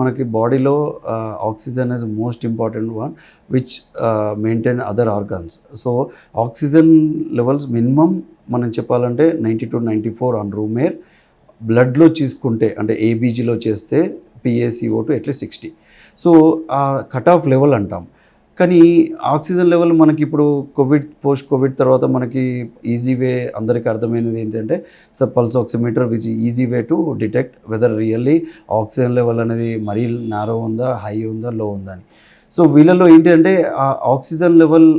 మనకి బాడీలో oxygen is most important one which maintain other organs. So oxygen levels minimum మనం చెప్పాలంటే 90 to 94 on room air. బ్లడ్లో తీసుకుంటే అంటే ఏబీజీలో చేస్తే PaCO2 అట్లీస్ట్ 60. సో ఆ కట్ ఆఫ్ లెవెల్ అంటాం. కానీ ఆక్సిజన్ లెవెల్ మనకి ఇప్పుడు పోస్ట్ కోవిడ్ తర్వాత మనకి ఈజీ వే అందరికీ అర్థమైనది ఏంటంటే pulse oximeter which is way to detect whether really oxygen level అనేది మరీ నారో ఉందా, హై ఉందా, లో ఉందా అని. సో వీళ్ళలో ఏంటంటే ఆ oxygen level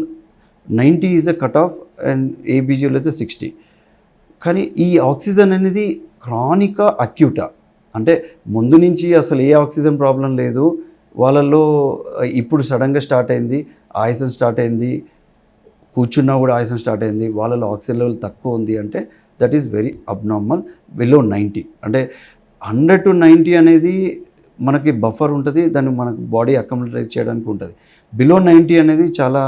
90 is a cut off and ఏబీజీలో అయితే 60. కానీ ఈ ఆక్సిజన్ అనేది క్రానికా అక్యూటా అంటే ముందు నుంచి అసలు ఏ ఆక్సిజన్ ప్రాబ్లం లేదు, వాళ్ళల్లో ఇప్పుడు సడన్గా స్టార్ట్ అయింది, ఆయాసం స్టార్ట్ అయింది, కూర్చున్నా కూడా ఆయాసం స్టార్ట్ అయింది, వాళ్ళలో ఆక్సిజన్ లెవెల్ తక్కువ ఉంది అంటే that is very abnormal. Below 90 అంటే 100 to 90 అనేది మనకి బఫర్ ఉంటుంది, దాన్ని మనకు బాడీ అకామిడేట్ చేయడానికి ఉంటుంది. బిలో 90 అనేది చాలా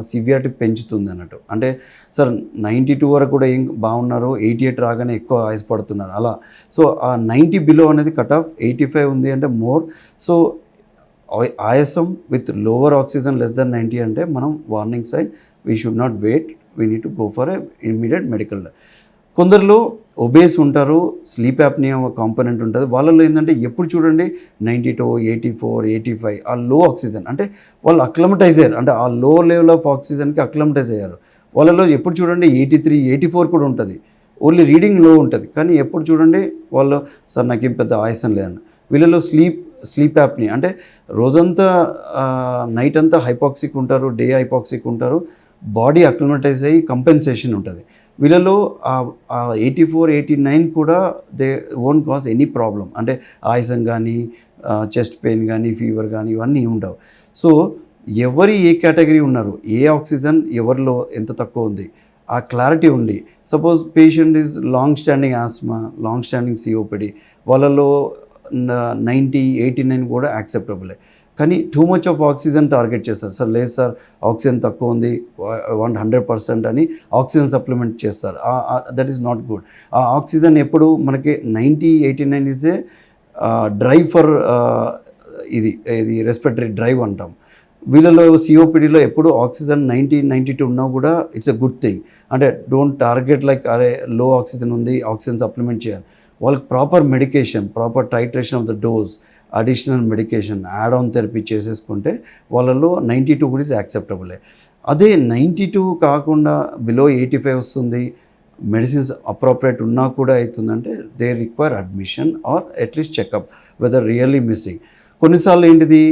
సివియారిటీ పెంచుతుంది అన్నట్టు. అంటే సార్ 92 వరకు కూడా ఏం బాగున్నారు, 88 రాగానే ఎక్కువ ఆయాసపడుతున్నారు అలా. సో ఆ 90 బిలో అనేది కట్ ఆఫ్, 85 ఉంది అంటే మోర్. సో ఆయాసం with lower oxygen less than 90 అంటే మనం warning sign, we should not wait, we need to go for a immediate medical. కొందరిలో ఒబేస్ ఉంటారు, స్లీప్ యాప్నియా కాంపోనెంట్ ఉంటుంది, వాళ్ళలో ఏంటంటే ఎప్పుడు చూడండి 92, 84, 85 ఆ లో ఆక్సిజన్ అంటే వాళ్ళు అక్లమటైజ్ అయ్యారు, అంటే ఆ లో లెవెల్ ఆఫ్ ఆక్సిజన్కి అక్లమటైజ్ అయ్యారు. వాళ్ళలో ఎప్పుడు చూడండి 83, 84 కూడా ఉంటుంది, ఓన్లీ రీడింగ్ లో ఉంటుంది, కానీ ఎప్పుడు చూడండి వాళ్ళు సార్ నాకేం పెద్ద ఆయాసం లేదన్న. వీళ్ళలో స్లీప్ యాప్ని అంటే రోజంతా నైట్ అంతా హైపాక్సిక్ ఉంటారు, డే హైపాక్సిక్ ఉంటారు, బాడీ అక్లమటైజ్ అయ్యి కంపెన్సేషన్ ఉంటుంది. వీళ్ళలో 84, 89 కూడా they won't cause any problem, అంటే ఆయాసం కానీ చెస్ట్ పెయిన్ కానీ ఫీవర్ కానీ ఇవన్నీ ఉండవు. సో ఎవరి ఏ కేటగిరీ ఉన్నారు, ఏ ఆక్సిజన్ ఎవరిలో ఎంత తక్కువ ఉంది ఆ క్లారిటీ ఉండి, suppose patient is long standing asthma, long standing COPD, వాళ్ళలో 90, 89 కూడా యాక్సెప్టబులే. కానీ too much of oxygen target చేస్తారు, సార్ లేదు సార్ ఆక్సిజన్ తక్కువ ఉంది 100% అని ఆక్సిజన్ సప్లిమెంట్ చేస్తారు. That is not good. ఆ ఆక్సిజన్ ఎప్పుడు మనకి 90, 89 ఈజ్ ఏ డ్రైవ్ ఫర్ ఇది రెస్పిరేటరీ డ్రైవ్ అంటాం. వీళ్ళలో COPDలో ఎప్పుడు ఆక్సిజన్ 90, 92 ఉన్నా కూడా ఇట్స్ ఎ గుడ్ థింగ్. అంటే డోంట్ టార్గెట్ లైక్ అరే లో ఆక్సిజన్ ఉంది ఆక్సిజన్ సప్లిమెంట్ చేయాలి. వాళ్ళకి proper medication, proper titration of the dose, additional medication, add on therapy చేసేసుకుంటే వాళ్ళలో 92 కూడా ఇస్ యాక్సెప్టబులే. అదే 92 కాకుండా బిలో 85 వస్తుంది, మెడిసిన్స్ అప్రోప్రియేట్ ఉన్నా కూడా అవుతుందంటే they require admission or at least checkup whether really missing. కొన్నిసార్లు ఏంటిది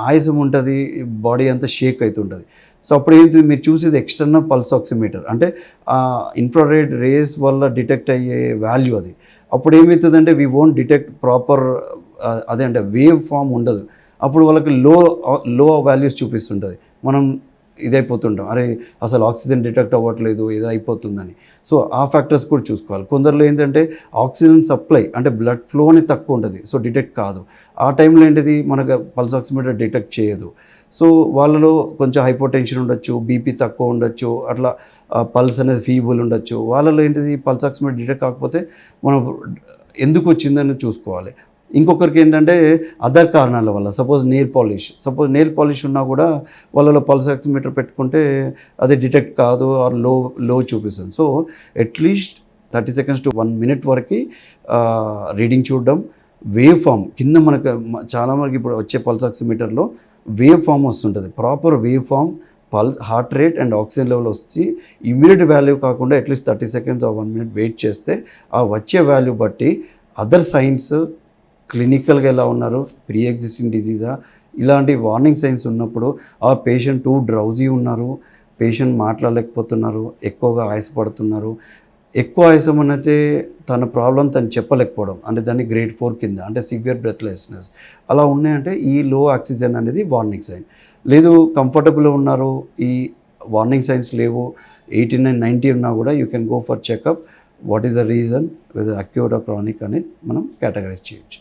ఆయాసం ఉంటుంది, బాడీ అంతా షేక్ అవుతుంటుంది. సో అప్పుడు ఏంటి మీరు చూసేది ఎక్స్టర్నల్ పల్స్ ఆక్సిమీటర్, అంటే ఇన్ఫ్రారెడ్ రేస్ వల్ల డిటెక్ట్ అయ్యే వాల్యూ అది. అప్పుడు ఏమవుతుందంటే వీ వోంట్ డిటెక్ట్ ప్రాపర్, అదే అంటే వేవ్ ఫామ్ ఉండదు. అప్పుడు వాళ్ళకి లో వాల్యూస్ చూపిస్తుంటుంది, మనం ఇదైపోతుంటాం, అరే అసలు ఆక్సిజన్ డిటెక్ట్ అవ్వట్లేదు ఏదో అయిపోతుందని. సో ఆ ఫ్యాక్టర్స్ కూడా చూసుకోవాలి. కొందరిలో ఏంటంటే ఆక్సిజన్ సప్లై అంటే బ్లడ్ ఫ్లో అనేది తక్కువ ఉంటుంది, సో డిటెక్ట్ కాదు. ఆ టైంలో ఏంటిది మనకు పల్స్ ఆక్సిమీటర్ డిటెక్ట్ చేయదు. సో వాళ్ళలో కొంచెం హైపోటెన్షన్ ఉండొచ్చు, BP తక్కువ ఉండొచ్చు, అట్లా పల్స్ అనేది ఫీబుల్ ఉండొచ్చు. వాళ్ళలో ఏంటిది పల్స్ ఆక్సిమీటర్ డిటెక్ట్ కాకపోతే మనం ఎందుకు వచ్చిందని చూసుకోవాలి. ఇంకొకరికి ఏంటంటే అదర్ కారణాల వల్ల, సపోజ్ నెయిల్ పాలిష్ ఉన్నా కూడా వాళ్ళలో పల్స్ ఆక్సిమీటర్ పెట్టుకుంటే అది డిటెక్ట్ కాదు ఆర్ లో చూపిస్తుంది. So at least 30 seconds to 1 minute వరకు రీడింగ్ చూడడం. వేవ్ ఫామ్ కింద మనకు చాలా మనకి ఇప్పుడు వచ్చే పల్స్ ఆక్సిమీటర్లో వేవ్ ఫామ్ వస్తుంటుంది, proper wave form heart rate and oxygen level వచ్చి ఇమీడియట్ వాల్యూ కాకుండా at least 30 seconds or 1 minute wait చేస్తే ఆ వచ్చే వాల్యూ బట్టి అదర్ సైన్స్ క్లినికల్గా ఎలా ఉన్నారు, ప్రీ ఎగ్జిస్టింగ్ డిజీజా, ఇలాంటి వార్నింగ్ సైన్స్ ఉన్నప్పుడు ఆ పేషెంట్ టూ డ్రౌజీ ఉన్నారు, పేషెంట్ మాట్లాడలేకపోతున్నారు, ఎక్కువగా ఆయాసపడుతున్నారు. ఎక్కువ ఆయాసం అంటే తన ప్రాబ్లం తను చెప్పలేకపోవడం, అంటే దాన్ని గ్రేడ్ 4 కింద, అంటే సివియర్ బ్రెత్లెస్నెస్ అలా ఉన్నాయంటే ఈ లో ఆక్సిజన్ అనేది వార్నింగ్ సైన్. లేదు కంఫర్టబుల్ ఉన్నారు, ఈ వార్నింగ్ సైన్స్ లేవు, 89, 90 ఉన్నా కూడా you can go for checkup. What is the reason, whether acute or chronic అనేది మనం కేటగరైజ్ చేయొచ్చు.